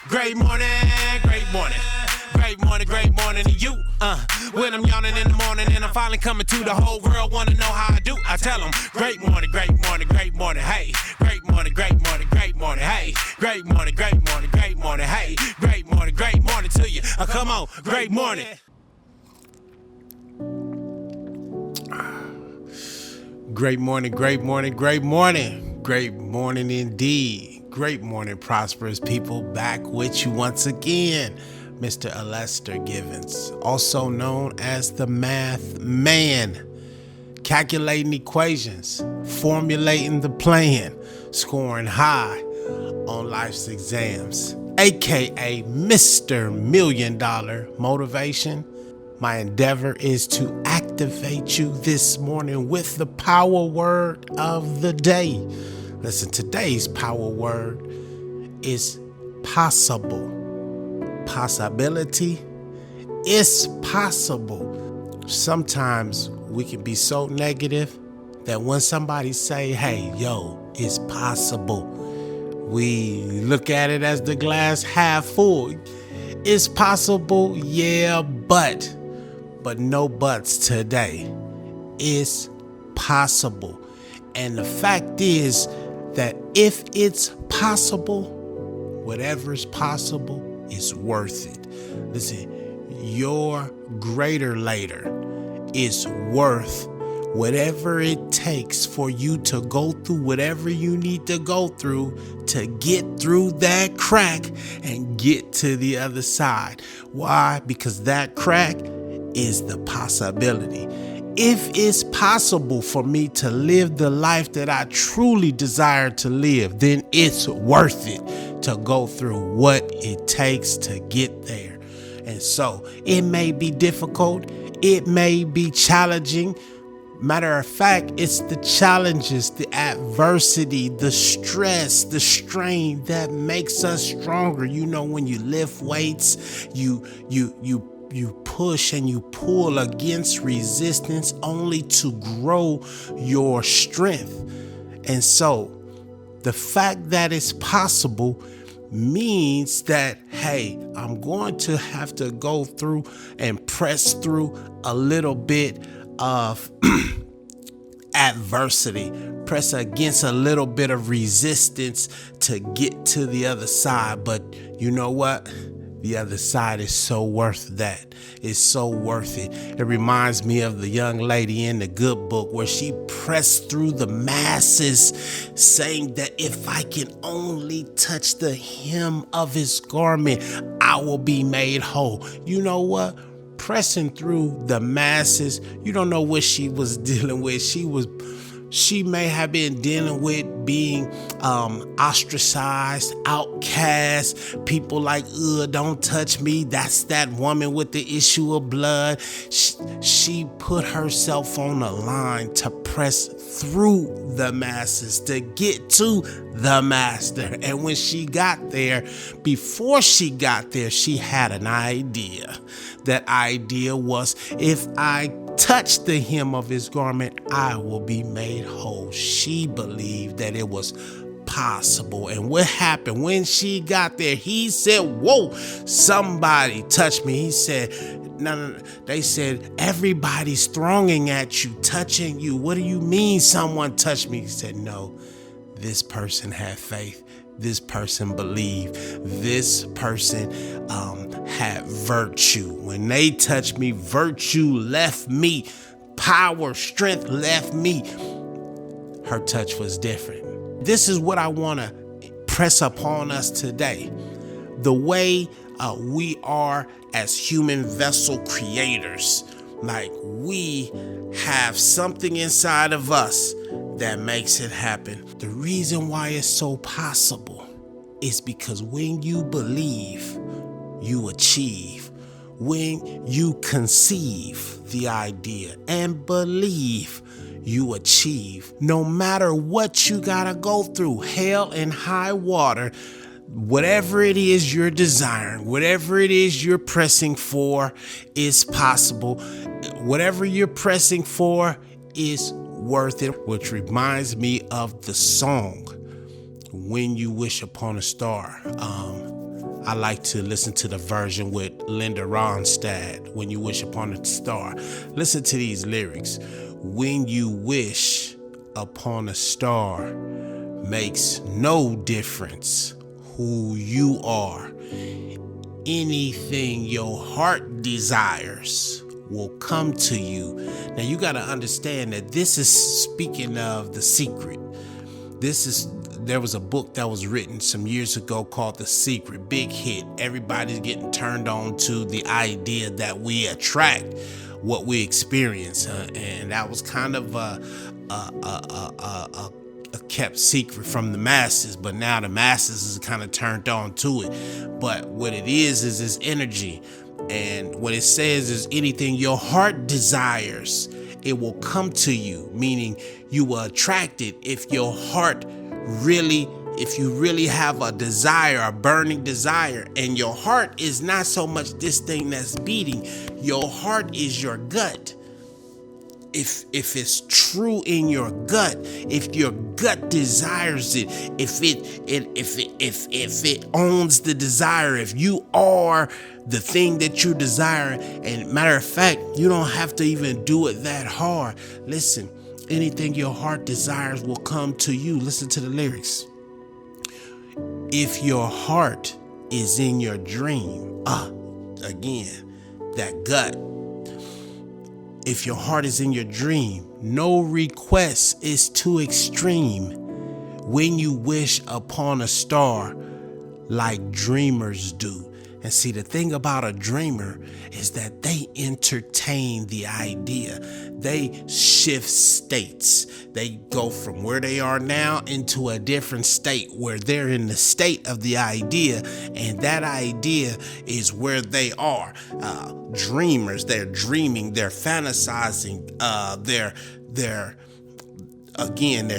Great morning, great morning. Great morning to you. When I'm yawning in the morning and I'm finally coming to, the whole world wanna know how I do. I tell them, great morning, hey. Great morning, hey. Great morning, hey. Great morning to you. Come on, great morning. Great morning. Great morning indeed. Great morning, prosperous people. Back with you once again. Mr. Alester Givens, also known as the Math Man. Calculating equations, formulating the plan, scoring high on life's exams, aka Mr. $1 Million Motivation. My endeavor is to activate you this morning with the power word of the day. Listen, today's power word is possible. Possibility is possible. Sometimes we can be so negative that when somebody say, hey, yo, it's possible, we look at it as the glass half full. It's possible, yeah, but no buts today. It's possible. And the fact is that if it's possible, whatever's possible is worth it. Listen, your greater later is worth whatever it takes for you to go through whatever you need to go through to get through that crack and get to the other side. Why? Because that crack is the possibility. If it's possible for me to live the life that I truly desire to live, then it's worth it to go through what it takes to get there. And so it may be difficult. It may be challenging. Matter of fact, it's the challenges, the adversity, the stress, the strain that makes us stronger. You know, when you lift weights, you push and you pull against resistance only to grow your strength. And so the fact that it's possible means that, hey, I'm going to have to go through and press through a little bit of adversity, press against a little bit of resistance to get to the other side. But you know what? The other side is so worth that. It's so worth it. It reminds me of the young lady in the Good Book where she pressed through the masses saying that if I can only touch the hem of his garment, I will be made whole. You know what? Pressing through the masses, you don't know what she was dealing with. She may have been dealing with being ostracized, outcast, people like, don't touch me. That's that woman with the issue of blood. She put herself on the line to press through the masses to get to the master. And when she got there, before she got there, she had an idea. That idea was, if I touch the hem of his garment, I will be made whole. She believed that it was possible. And what happened when she got there? He said, whoa, somebody touched me. He said, no. They said, everybody's thronging at you, touching you. What do you mean someone touched me? He said, no, this person had faith. This person believed. This person had virtue. When they touched me, virtue left me. Power, strength left me. Her touch was different. This is what I want to press upon us today. The way we are as human vessel creators. Like, we have something inside of us that makes it happen. The reason why it's so possible is because when you believe, you achieve. When you conceive the idea and believe, you achieve. No matter what you gotta go through, hell and high water, whatever it is you're desiring, whatever it is you're pressing for is possible. Whatever you're pressing for is worth it, which reminds me of the song When You Wish Upon a Star. I like to listen to the version with Linda Ronstadt, When You Wish Upon a Star. Listen to these lyrics. When you wish upon a star, makes no difference who you are. Anything your heart desires will come to you. Now you got to understand that this is speaking of The Secret. There was a book that was written some years ago called The Secret, big hit. Everybody's getting turned on to the idea that we attract what we experience, and that was kind of a kept secret from the masses, but now the masses is kind of turned on to it. But what it is this energy, and what it says is anything your heart desires, it will come to you, meaning you will attract it if your heart if you really have a desire, a burning desire, and your heart is not so much this thing that's beating, your heart is your gut. If it's true in your gut, if your gut desires it, if it owns the desire, if you are the thing that you desire, and matter of fact, you don't have to even do it that hard. Listen, anything your heart desires will come to you. Listen to the lyrics. If your heart is in your dream, again, that gut. If your heart is in your dream, no request is too extreme. When you wish upon a star, like dreamers do. And see, the thing about a dreamer is that they entertain the idea. They shift states. They go from where they are now into a different state where they're in the state of the idea, and that idea is where they are. Dreamers, they're dreaming, they're fantasizing, they're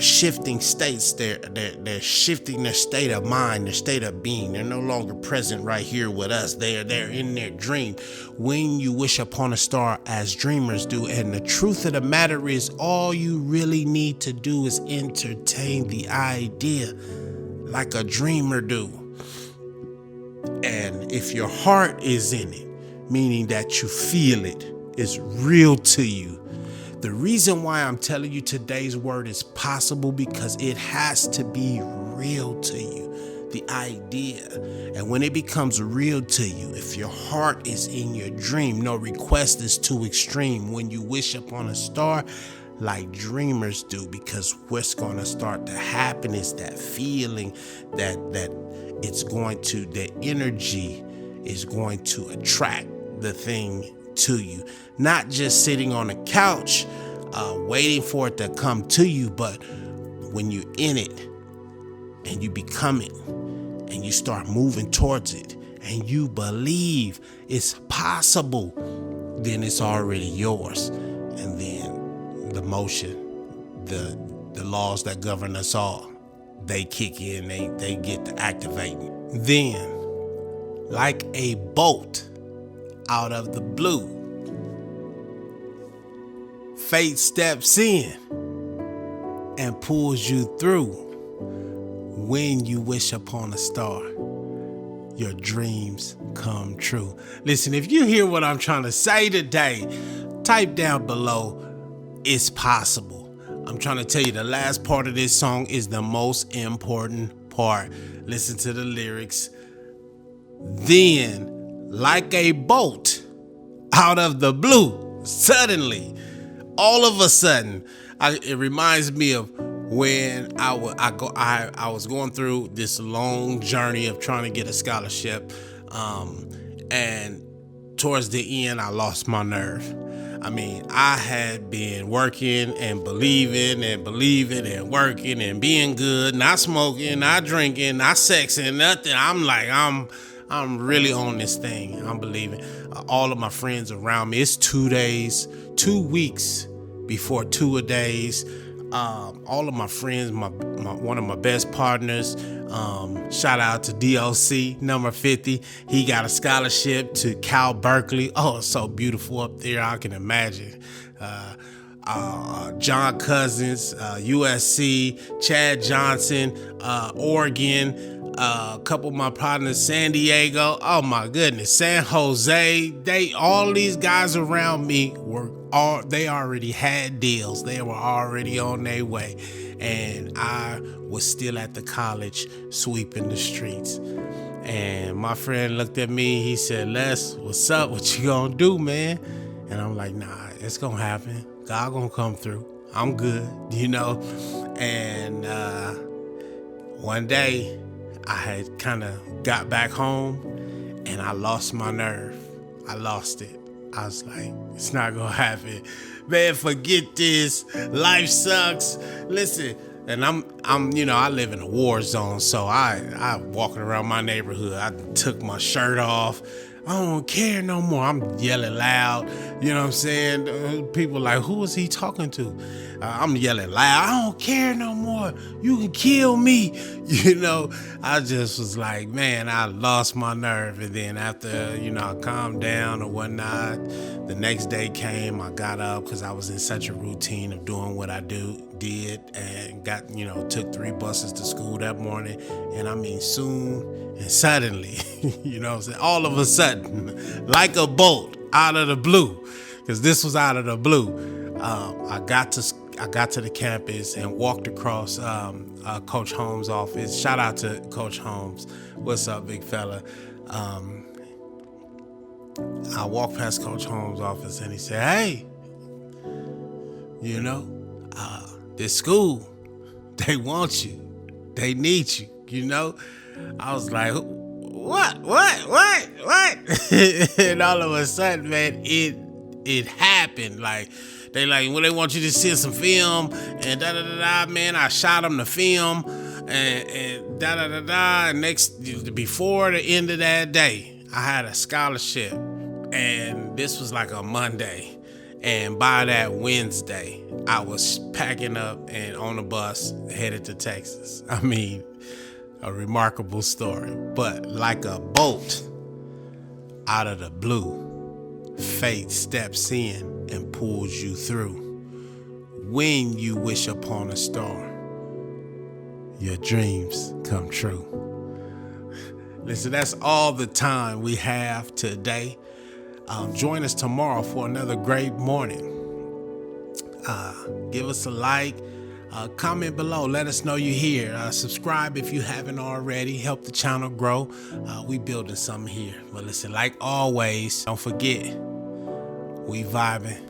shifting states. They're shifting their state of mind, their state of being. They're no longer present right here with us. They're in their dream. When you wish upon a star, as dreamers do. And the truth of the matter is, all you really need to do is entertain the idea like a dreamer do. And if your heart is in it, meaning that you feel it, it's real to you. The reason why I'm telling you today's word is possible because it has to be real to you, the idea. And when it becomes real to you, if your heart is in your dream, no request is too extreme. When you wish upon a star, like dreamers do, because what's going to start to happen is that feeling that it's going to, the energy is going to attract the thing to you. Not just sitting on a couch waiting for it to come to you, but when you're in it and you become it and you start moving towards it and you believe it's possible, then it's already yours. And then the motion, the laws that govern us all, they kick in, they get to activating. Then, like a bolt out of the blue, fate steps in and pulls you through. When you wish upon a star, your dreams come true. Listen, if you hear what I'm trying to say today, type down below, it's possible. I'm trying to tell you the last part of this song is the most important part. Listen to the lyrics. Then, like a bolt out of the blue, suddenly, all of a sudden, it reminds me of when I was going through this long journey of trying to get a scholarship, and towards the end, I lost my nerve. I mean, I had been working and believing and working and being good, not smoking, not drinking, not sexing, nothing. I'm like, I'm really on this thing. I'm believing. All of my friends around me, it's 2 weeks before 2 days. All of my friends, one of my best partners, shout out to DOC number 50. He got a scholarship to Cal Berkeley. Oh, it's so beautiful up there. I can imagine. John Cousins, USC, Chad Johnson, Oregon, A couple of my partners, San Diego. Oh my goodness, San Jose. All these guys around me they already had deals. They were already on their way, and I was still at the college sweeping the streets. And my friend looked at me. He said, "Les, what's up? What you gonna do, man?" And I'm like, "Nah, it's gonna happen. God gonna come through. I'm good, you know." And one day, I had kind of got back home, and I lost my nerve. I lost it. I was like, "It's not gonna happen, man. Forget this. Life sucks." Listen. And I live in a war zone, so I walking around my neighborhood. I took my shirt off. I don't care no more. I'm yelling loud. You know what I'm saying? People like, who is he talking to? I'm yelling loud. I don't care no more. You can kill me. You know, I just was like, man, I lost my nerve. And then after, I calmed down or whatnot, the next day came. I got up because I was in such a routine of doing what I did and got, took 3 buses to school that morning. And I mean, soon and suddenly, you know what I'm saying? All of a sudden, like a bolt out of the blue, because this was out of the blue. I got to the campus and walked across Coach Holmes' office. Shout out to Coach Holmes. What's up, big fella? I walked past Coach Holmes' office and he said, "Hey, this school, they want you. They need you, I was like, what? And all of a sudden, man, it happened. Like, they want you to see some film and da-da-da-da, man. I shot them the film and da-da-da-da. And before the end of that day, I had a scholarship, and this was like a Monday. And by that Wednesday, I was packing up and on a bus headed to Texas. I mean, a remarkable story. But like a bolt out of the blue, fate steps in and pulls you through. When you wish upon a star, your dreams come true. Listen, that's all the time we have today. Join us tomorrow for another great morning. Give us a like, comment below, let us know you're here. Subscribe if you haven't already. Help the channel grow. We building something here. But listen, like always, don't forget, we vibing.